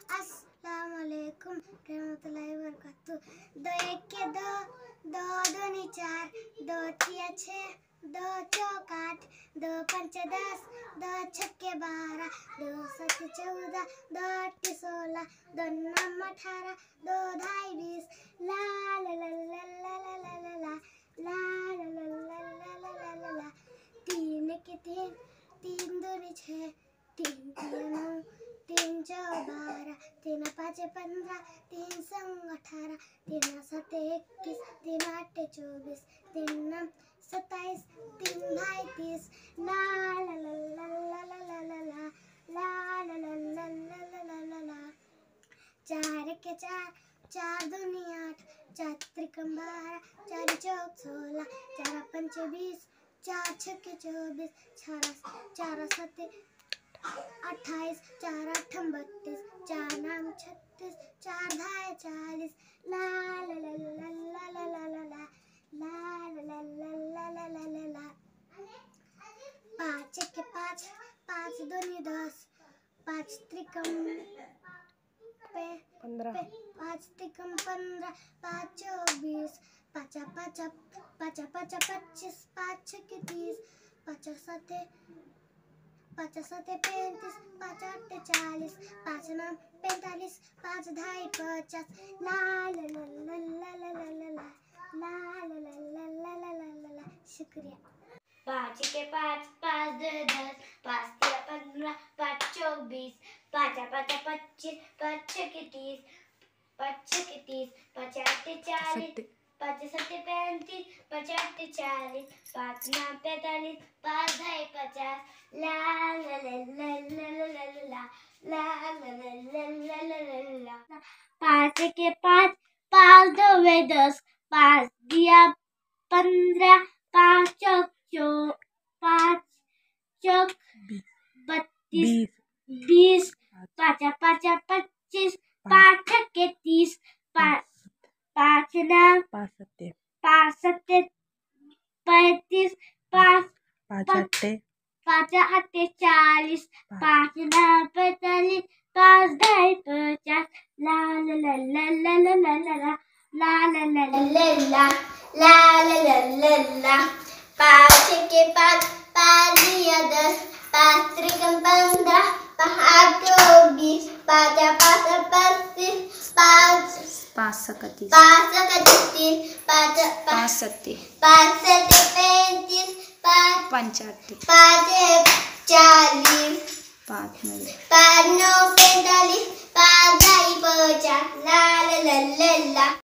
अस्सलाम वालेकुम रहमतुल्लाहि व बरकातुहू। दो एक के दो, दो दूनी चार, दो तिया छः, दो चौक आठ, दो पंचे 10, दो छक्के 12, दो सत्ते 14, दो अट्ठे 16, दो नम 18, दो ढाई 20। ला ला ला ला ला ला ला ला ला ला ला ला ला ला ला ला ला। तीन के तीन, तीन दूनी छः, तीन तिया 9, तीन चौक 12, तीन पाँचे 15, तीन संग 18, तीन सत्ते 21, तीन आठे 24, तीन नम 27, तीन ढाई 30। ला ला ला ला ला ला ला ला ला ला ला ला ला ला ला ला ला। चार के चार, चार दूनी 8, चार त्रिकम 12, चार चौक 16, चार पंचे 20, चार छक्के 24, चार सत्ते 28, चार आठम 32, चार नाम 36, चार ढाई 40। ला ला ला ला ला ला ला ला ला ला ला ला ला ला ला ला। पाँच के 5, पाँच दूनी 10, पाँच त्रिकम 15, पाँच त्रिकम 15, पाँच चौक 20, पाँचा 25, पाँच छक्के 30, पाँचा सत्ते 35, पाँच आठे 40, पाँच नाम 45, पाँच ढाई 50। ला ला ला ला ला ला ला ला ला ला ला ला ला ला ला ला। शुक्रिया। पाँच के 5, पाँच दो 10, पाँच तिया 15, पाँच चौक 20, पाँचा 25, पाँच छक्के 30, पाँच आठे 40, पाँच सत्ते 35, पाँच आठे 40, पाँच नाम 45, पाँच ढाई 50। ला ला ला ला ला ला ला ला ला ला ला ला ला ला ला। पाँच के 5, पाँच दो 10, पाँच दिया 15, पाँच चौक 20, पाँचा 25, पाँच छक्के 30, पाँच नाम 35, पाँच आठे 40, पाँच नाम 45, पाँच ढाई 50। ला ला ला ला ला ला ला ला ला ला ला ला ला ला ला ला। पाँच के 5, पाँच दिया 10, पाँच त्रिकम 15, पाँच चौक 20, पाँचा 25, पाँच सत्ते 35, पाँच 40, पाँच नौ 45, पाँच ढाई 50। ला ला ला ला ला।